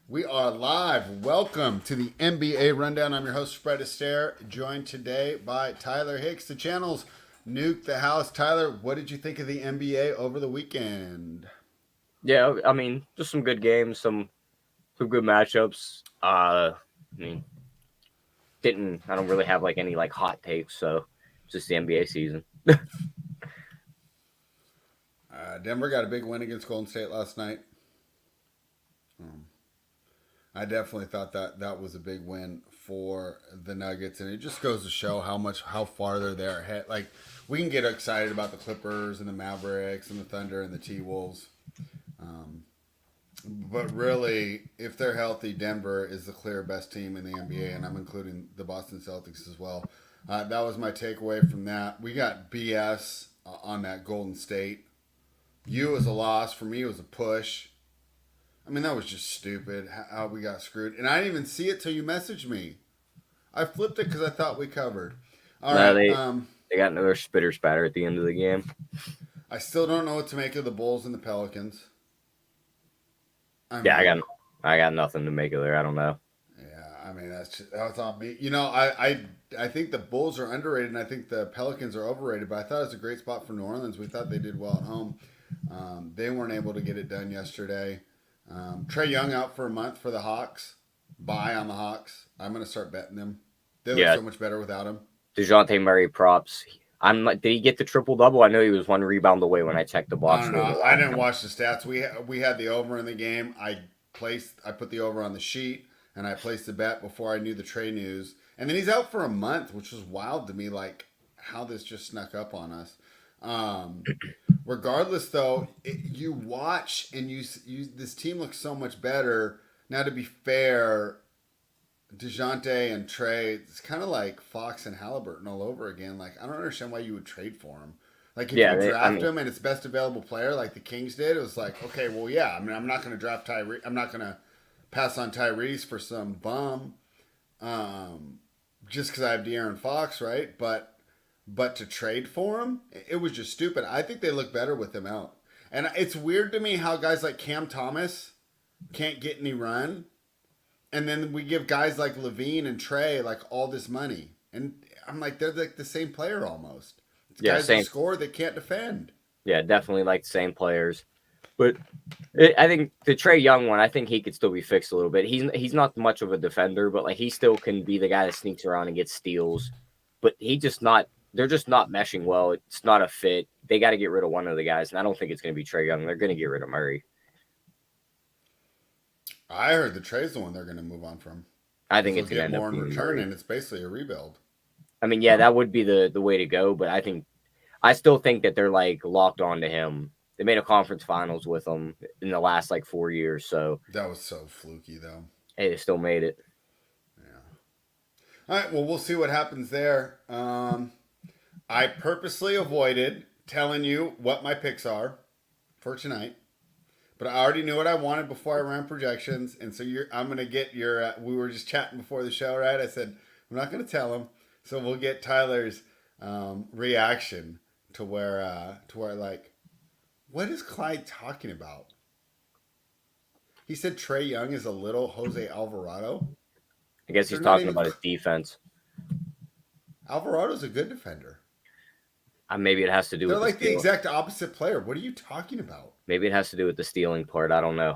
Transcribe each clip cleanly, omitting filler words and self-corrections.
We are live. Welcome to the NBA Rundown. I'm your host, Astaire, joined today by Tyler Hicks. The channel's Nuke the House. Tyler, what did you think of the NBA over the weekend? Yeah, I mean, just some good games, some good matchups. I mean, didn't I don't really have like any like hot takes, so just the NBA season. Denver got a big win against Golden State last night. I definitely thought that was a big win for the Nuggets, and it just goes to show how far they're ahead. Like we can get excited about the Clippers and the Mavericks and the Thunder and the T Wolves. But really, if they're healthy, Denver is the clear best team in the NBA, and I'm including the Boston Celtics as well. That was my takeaway from that. We got BS on that Golden State. You was a loss. For me, it was a push. I mean, that was just stupid how we got screwed. And I didn't even see it till you messaged me. I flipped it because I thought we covered. All No, right. they got another spitter spatter at the end of the game. I still don't know what to make of the Bulls and the Pelicans. Yeah, I got nothing to make of there. I don't know. Yeah, I mean that's on me. I think the Bulls are underrated, and I think the Pelicans are overrated. But I thought it was a great spot for New Orleans. We thought they did well at home. They weren't able to get it done yesterday. Trae Young out for a month for the Hawks. Buy on the Hawks. I'm going to start betting them. They look so much better without him. DeJounte Murray props. I'm like, did he get the triple double? I know he was one rebound away when I checked the box. I don't know. I didn't watch the stats. We had the over in the game. I put the over on the sheet, and I placed the bet before I knew the Trae news. And then he's out for a month, which was wild to me. Like how this just snuck up on us. Regardless, though, you watch and you this team looks so much better. Now, to be fair, DeJounte and Trae, it's kind of like Fox and Halliburton all over again. Like, I don't understand why you would trade for him. Like, if you draft him and it's best available player, like the Kings did, it was like, okay, well, yeah. I mean, I'm not going to draft Tyrese. I'm not going to pass on Tyrese for some bum, just because I have De'Aaron Fox, right? But to trade for him, it was just stupid. I think they look better with him out. And it's weird to me how guys like Cam Thomas can't get any run. And then we give guys like Levine and Trae like all this money. And I'm like, they're like the same player almost. It's guys that score that can't defend. Yeah, definitely like the same players. But I think the Trae Young one, I think he could still be fixed a little bit. He's not much of a defender, but like he still can be the guy that sneaks around and gets steals. But they're just not meshing well. It's not a fit. They got to get rid of one of the guys, and I don't think it's going to be Trae Young. They're going to get rid of Murray. I heard the Trae's the one they're going to move on from. I think it's going to get more in return, and it's basically a rebuild. I mean, yeah, that would be the way to go, but I still think that they're like locked onto him. They made a conference finals with him in the last like 4 years, so that was so fluky though. Hey, they still made it. Yeah. All right. Well, we'll see what happens there. I purposely avoided telling you what my picks are for tonight, but I already knew what I wanted before I ran projections, and so I'm gonna get your. We were just chatting before the show, right? I said I'm not gonna tell him, so we'll get Tyler's reaction to where like, what is Clyde talking about? He said Trae Young is a little Jose Alvarado. I guess he's talking about his defense. Alvarado's a good defender. Maybe it has to do with like the exact opposite player. What are you talking about? Maybe it has to do with the stealing part. I don't know.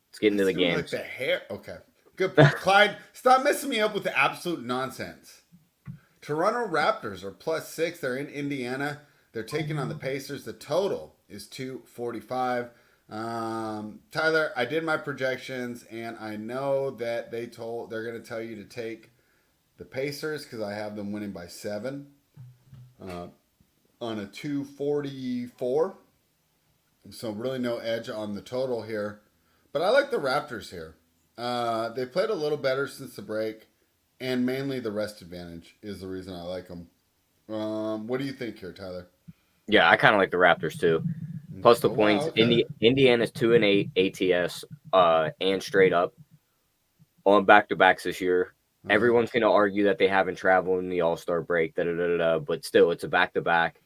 Let's get into the game. Like the hair. Okay. Good point. Clyde, stop messing me up with the absolute nonsense. Toronto Raptors are +6. They're in Indiana. They're taking on the Pacers. The total is 245. Tyler, I did my projections, and I know that they're going to tell you to take the Pacers because I have them winning by 7 on a 244. So really no edge on the total here. But I like the Raptors here. They played a little better since the break, and mainly the rest advantage is the reason I like them. What do you think here, Tyler? Yeah, I kind of like the Raptors too. Plus the points. Wow, okay. Indiana's 2-8 ATS and straight up on back-to-backs this year. Mm-hmm. Everyone's going to argue that they haven't traveled in the All-Star break, but still, it's a back-to-back.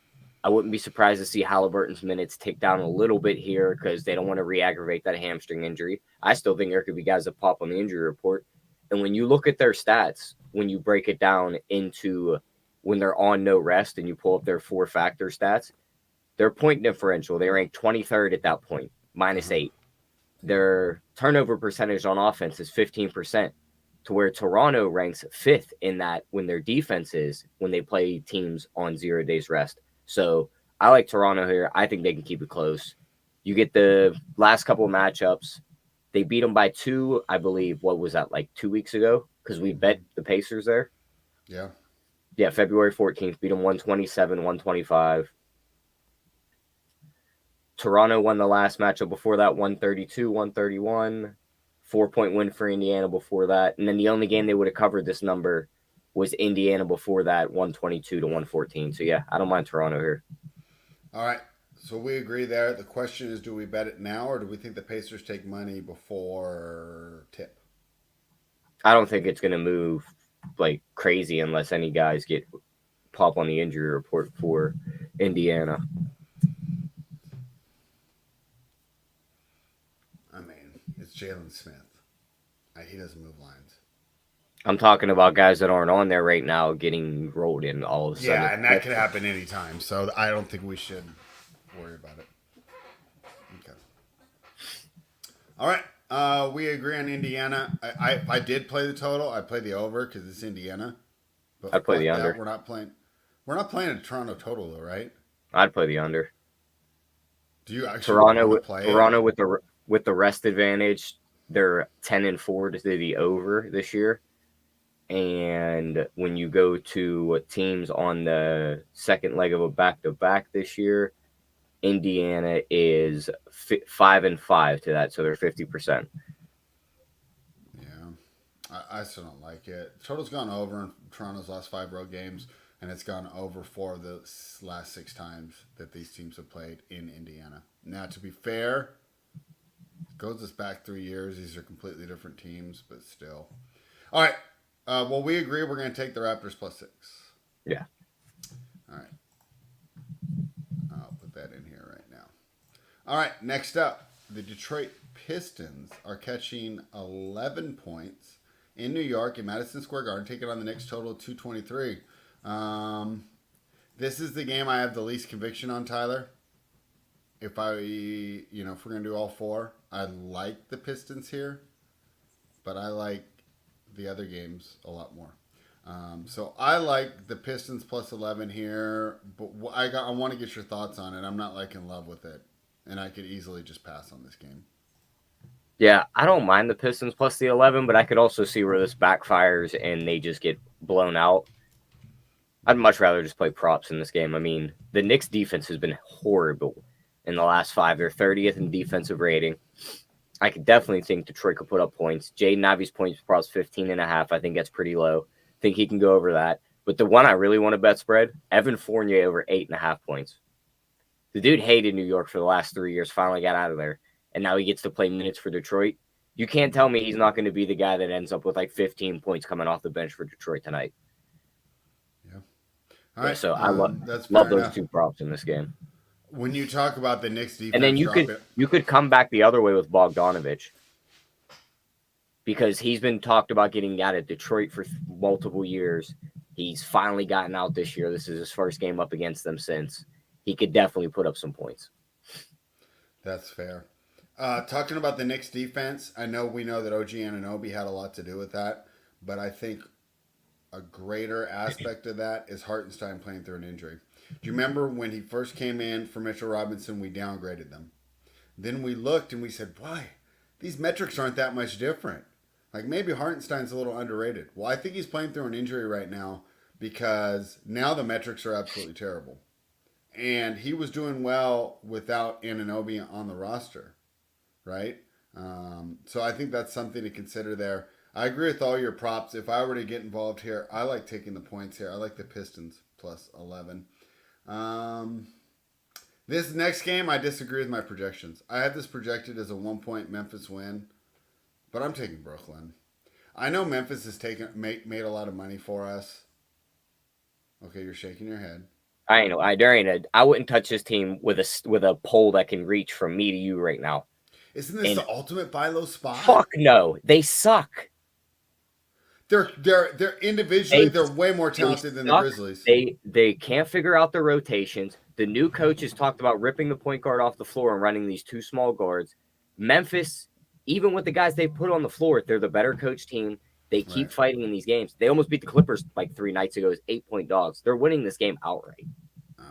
I wouldn't be surprised to see Halliburton's minutes tick down a little bit here because they don't want to re-aggravate that hamstring injury. I still think there could be guys that pop on the injury report. And when you look at their stats, when you break it down into when they're on no rest and you pull up their 4-factor stats, their point differential, they rank 23rd at that point, -8. Their turnover percentage on offense is 15%, to where Toronto ranks 5th in that when their defense is when they play teams on 0 days rest. So I like Toronto here. I think they can keep it close. You get the last couple of matchups. They beat them by 2, I believe. What was that, like 2 weeks ago? Because we bet the Pacers there. Yeah. Yeah, February 14th. Beat them 127, 125. Toronto won the last matchup before that, 132, 131. 4-point win for Indiana before that. And then the only game they would have covered this number was Indiana before that, 122 to 114. So, yeah, I don't mind Toronto here. All right. So we agree there. The question is, do we bet it now or do we think the Pacers take money before tip? I don't think it's going to move like crazy unless any guys get pop on the injury report for Indiana. I mean, it's Jalen Smith. He doesn't move lines. I'm talking about guys that aren't on there right now getting rolled in all of a sudden. Yeah, and that could happen anytime. So I don't think we should worry about it. Okay. All right. We agree on Indiana. I did play the total. I played the over because it's Indiana. But I'd play the under. We're not playing. We're not playing a Toronto total though, right? I'd play the under. Do you actually want to play Toronto with the rest advantage? They're 10-4 to the over this year. And when you go to teams on the second leg of a back-to-back this year, Indiana is 5-5 to that, so they're 50%. Yeah, I still don't like it. Total's gone over in Toronto's last 5 road games, and it's gone over 4 of the last 6 times that these teams have played in Indiana. Now, to be fair, it goes us back 3 years. These are completely different teams, but still. All right. Well, we agree we're going to take the Raptors +6. Yeah. All right. I'll put that in here right now. All right. Next up, the Detroit Pistons are catching 11 points in New York in Madison Square Garden, taking on the Knicks total of 223. This is the game I have the least conviction on, Tyler. If we're going to do all 4, I like the Pistons here, but I like the other games a lot more. So I like the Pistons +11 here, but I want to get your thoughts on it. I'm not like in love with it, and I could easily just pass on this game. Yeah, I don't mind the Pistons plus the 11, but I could also see where this backfires and they just get blown out. I'd much rather just play props in this game. I mean, the Knicks defense has been horrible in the last 5. They're 30th in defensive rating. I could definitely think Detroit could put up points. Jaden Ivey's points props 15.5. I think that's pretty low. Think he can go over that. But the one I really want to bet spread, Evan Fournier over 8.5 points. The dude hated New York for the last 3 years, finally got out of there, and now he gets to play minutes for Detroit. You can't tell me he's not going to be the guy that ends up with like 15 points coming off the bench for Detroit tonight. Yeah. All right. So I love those 2 props in this game. When you talk about the Knicks defense, and then you could come back the other way with Bogdanovich, because he's been talked about getting out of Detroit for multiple years. He's finally gotten out this year. This is his first game up against them since. He could definitely put up some points. That's fair. Talking about the Knicks defense, we know that OG Anunoby had a lot to do with that, but I think a greater aspect of that is Hartenstein playing through an injury. Do you remember when he first came in for Mitchell Robinson, we downgraded them? Then we looked and we said, why? These metrics aren't that much different. Like maybe Hartenstein's a little underrated. Well, I think he's playing through an injury right now because now the metrics are absolutely terrible. And he was doing well without Anunoby on the roster, right? So I think that's something to consider there. I agree with all your props. If I were to get involved here, I like taking the points here. I like the Pistons +11. This next game, I disagree with my projections. I had this projected as a 1-point Memphis win, but I'm taking Brooklyn. I know Memphis has made a lot of money for us. Okay, you're shaking your head. I wouldn't touch this team with a pole that can reach from me to you right now. Isn't this And the ultimate buy low spot? fuck no, they suck. They're individually They they're way more they talented than the suck. Grizzlies. They can't figure out the rotations. The new coach has talked about ripping the point guard off the floor and running these two small guards. Memphis, even with the guys they put on the floor, they're the better coach team. They keep Right. fighting in these games. They almost beat the Clippers like 3 nights ago as 8-point dogs. They're winning this game outright.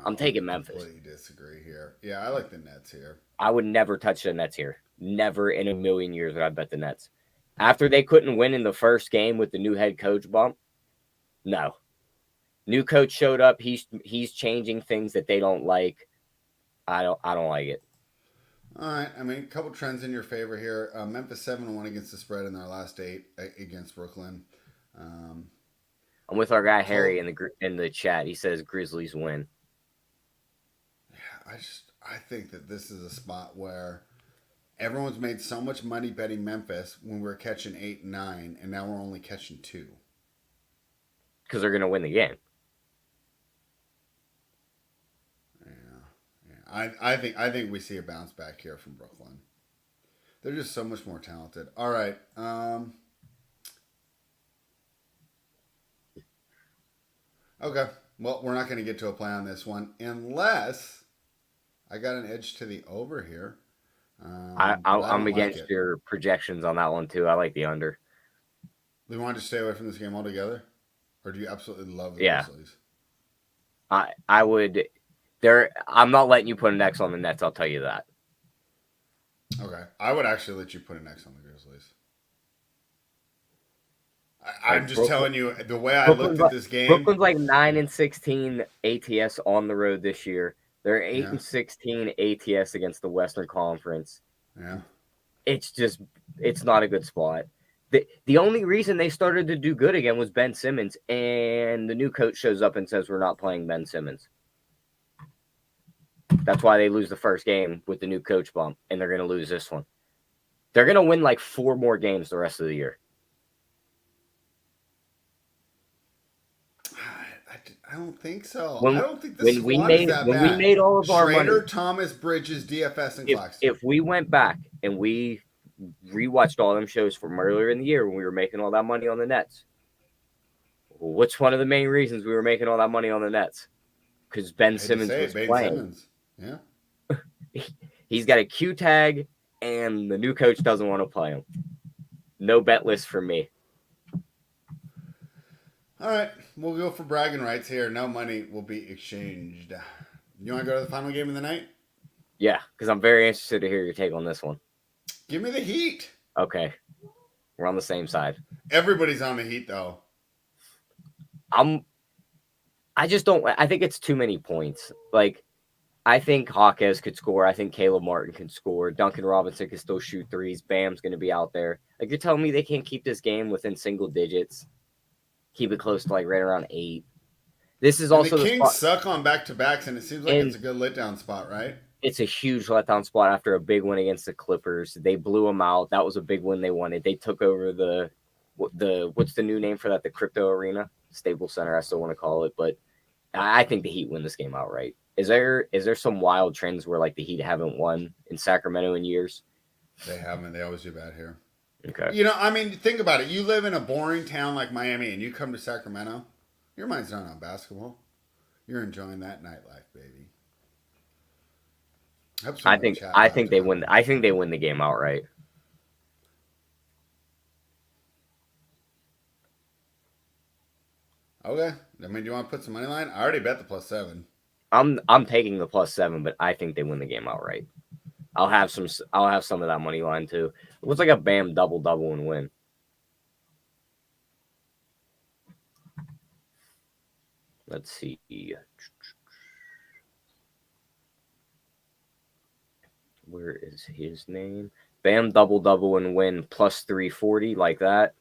I'm taking Memphis. I completely disagree here. Yeah, I like the Nets here. I would never touch the Nets here. Never in a million years would I bet the Nets. After they couldn't win in the first game with the new head coach bump, no. New coach showed up. He's changing things that they don't like. I don't like it. All right. I mean, a couple trends in your favor here. Memphis 7-1 against the spread in their last 8 against Brooklyn. I'm with our guy Harry in the chat. He says Grizzlies win. Yeah, I think that this is a spot where everyone's made so much money betting Memphis when we were catching 8 and 9, and now we're only catching 2. Because they're gonna win the game. Yeah. I think we see a bounce back here from Brooklyn. They're just so much more talented. All right. Okay. Well, we're not going to get to a play on this one unless I got an edge to the over here. I'm against your projections on that one too. I like the under. We want to stay away from this game altogether, or do you absolutely love the Grizzlies? I would. I'm not letting you put an X on the Nets. I'll tell you that. Okay, I would actually let you put an X on the Grizzlies. I'm just telling you the way I looked at this game. Brooklyn's like 9-16 ATS on the road this year. They're 8-16 ATS against the Western Conference. Yeah, it's not a good spot. The only reason they started to do good again was Ben Simmons, and the new coach shows up and says we're not playing Ben Simmons. That's why they lose the first game with the new coach bump, and they're going to lose this one. They're going to win like 4 more games the rest of the year. I don't think so. I don't think this squad is that bad. When we made all of our money, Schrader, Thomas, Bridges, DFS, and Claxton. If we went back and we rewatched all them shows from earlier in the year when we were making all that money on the Nets, what's one of the main reasons we were making all that money on the Nets? Because Ben Simmons was playing. Yeah. He's got a Q tag, and the new coach doesn't want to play him. No bet list for me. All right, we'll go for bragging rights here. No money will be exchanged. You want to go to the final game of the night? Yeah, because I'm very interested to hear your take on this one. Give me the Heat. Okay. We're on the same side. Everybody's on the Heat, though. I just don't. I think it's too many points. Like, I think Hawkes could score. I think Caleb Martin can score. Duncan Robinson can still shoot threes. Bam's going to be out there. Like, you're telling me they can't keep this game within single digits? Keep it close to like right around 8. This is also the Kings suck on back-to-backs, and it seems like it's a good letdown spot, right? It's a huge letdown spot after a big win against the Clippers. They blew them out. That was a big win they wanted. They took over the what's the new name for that? The Crypto Arena, Staples Center. I still want to call it, but I think the Heat win this game outright. Is there some wild trends where like the Heat haven't won in Sacramento in years? They haven't. They always do bad here. Okay. You know, I mean, think about it. You live in a boring town like Miami, and you come to Sacramento. Your mind's not on basketball. You're enjoying that nightlife, baby. I think they win. I think they win the game outright. Okay. I mean, do you want to put some money line? I already bet the +7. I'm taking the +7, but I think they win the game outright. I'll have some of that money line too. It looks like a Bam double and win. Let's see. Where is his name? Bam double and win +340 like that.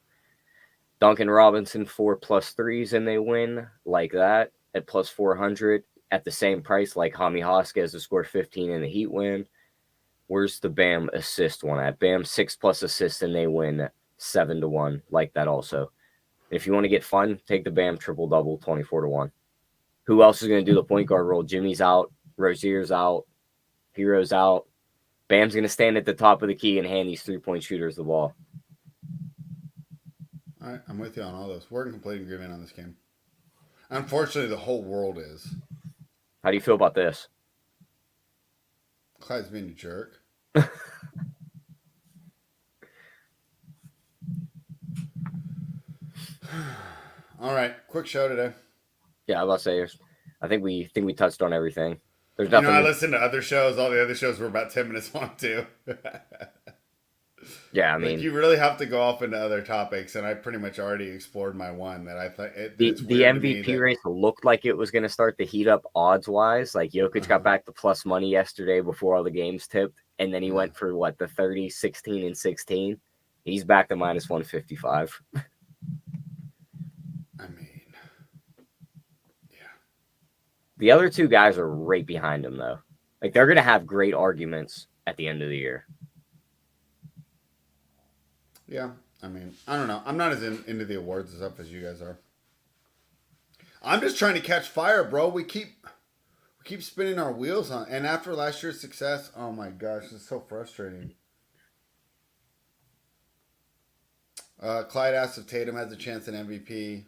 Duncan Robinson 4 +3s and they win like that at +400 at the same price like Jaime Jaquez to score 15 and the Heat win. Where's the Bam assist one at? Bam 6+ assists and they win 7-1 like that also. If you want to get fun, take the Bam triple double 24-1. Who else is going to do the point guard role? Jimmy's out. Rozier's out. Hero's out. Bam's going to stand at the top of the key and hand these three-point shooters the ball. All right, I'm with you on all those. We're in complete agreement on this game. Unfortunately, the whole world is. How do you feel about this? Clyde's being a jerk. All right, quick show today. Yeah, I was about to say, I think we touched on everything. There's You nothing. know, I listened to other shows. All the other shows were about 10 minutes long, too. Yeah, I mean, you really have to go off into other topics, and I pretty much already explored my one that I thought the MVP race looked like it was going to start to heat up odds-wise. Like, Jokic got back to plus money yesterday before all the games tipped, and then he went for, the 30, 16, and 16. He's back to minus 155. I mean, yeah. The other two guys are right behind him, though. Like, they're going to have great arguments at the end of the year. Yeah, I mean, I don't know. I'm not as into the awards stuff as you guys are. I'm just trying to catch fire, bro. We keep spinning our wheels on, and after last year's success, oh my gosh, it's so frustrating. Clyde asked if Tatum has a chance at MVP.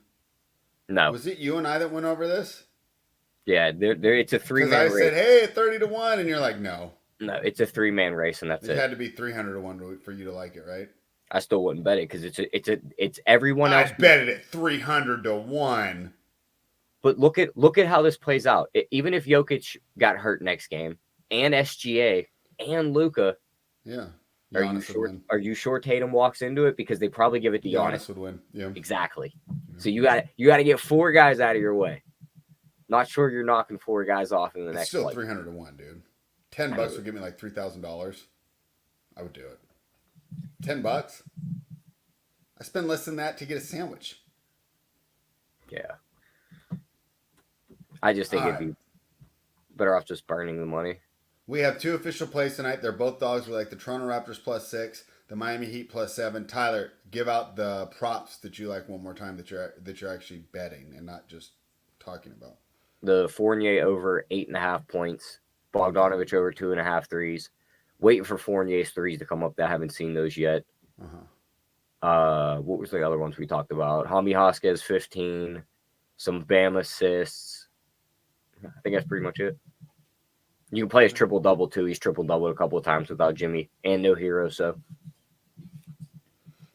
No. Was it you and I that went over this? Yeah, it's a three-man race. I said, hey, 30-1, and you're like, no. No, it's a three-man race, and that's it. It had to be 300-1 for you to like it, right? I still wouldn't bet it because it's everyone else. I bet it at 300-1. But look at how this plays out. Even if Jokic got hurt next game, and SGA and Luka, yeah, are you sure Tatum walks into it because they probably give it to Giannis? Giannis would win. Yeah, exactly. Yeah. So you got to get four guys out of your way. Not sure you're knocking four guys off in the next. Still 300-1, dude. $10 would give me like $3,000. I would do it. $10. I spend less than that to get a sandwich. Yeah. I just think it'd be better off just burning the money. We have two official plays tonight. They're both dogs. We like the Toronto Raptors +6, the Miami Heat +7. Tyler, give out the props that you like one more time that you're actually betting and not just talking about. The Fournier over 8.5 points. Bogdanovich over 2.5 threes. Waiting for Fournier's threes to come up. I haven't seen those yet. What was the other ones we talked about? Jaime Jaquez 15. Some Bam assists. I think that's pretty much it. You can play his triple-double, too. He's triple-doubled a couple of times without Jimmy and no hero, so.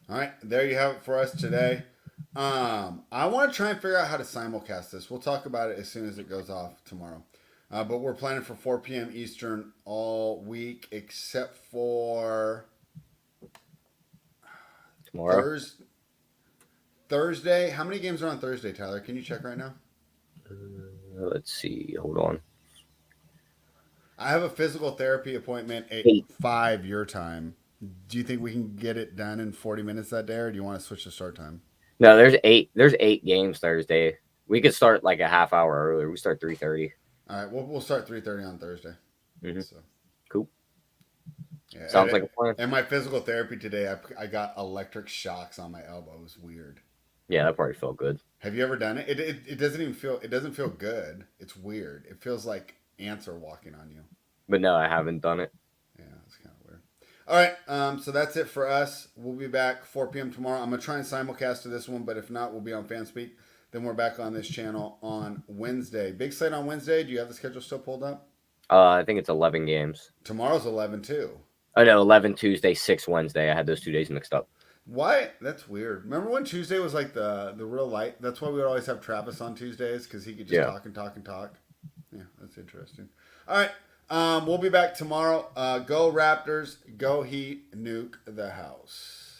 All right, there you have it for us today. I want to try and figure out how to simulcast this. We'll talk about it as soon as it goes off tomorrow. But we're planning for 4 p.m. Eastern all week except for tomorrow. Thursday. How many games are on Thursday, Tyler? Can you check right now? Let's see. Hold on. I have a physical therapy appointment at 5 your time. Do you think we can get it done in 40 minutes that day, or do you want to switch the start time? No, there's eight games Thursday. We could start like a half hour earlier. We start 3:30. All right, we'll start 3:30 on Thursday. Mm-hmm. So. Cool. Yeah, sounds like a plan. And my physical therapy today, I got electric shocks on my elbow. It was weird. Yeah, that probably felt good. Have you ever done it? It doesn't feel good. It's weird. It feels like ants are walking on you. But no, I haven't done it. Yeah, it's kind of weird. All right, so that's it for us. We'll be back 4 p.m. tomorrow. I'm gonna try and simulcast to this one, but if not, we'll be on FanSpeak. Then we're back on this channel on Wednesday. Big slate on Wednesday. Do you have the schedule still pulled up? I think it's 11 games. Tomorrow's 11 too. Oh no, 11 Tuesday, 6 Wednesday. I had those 2 days mixed up. Why? That's weird. Remember when Tuesday was like the real light? That's why we would always have Travis on Tuesdays, because he could just talk and talk and talk. Yeah, that's interesting. All right, we'll be back tomorrow. Go Raptors, go Heat, nuke the house.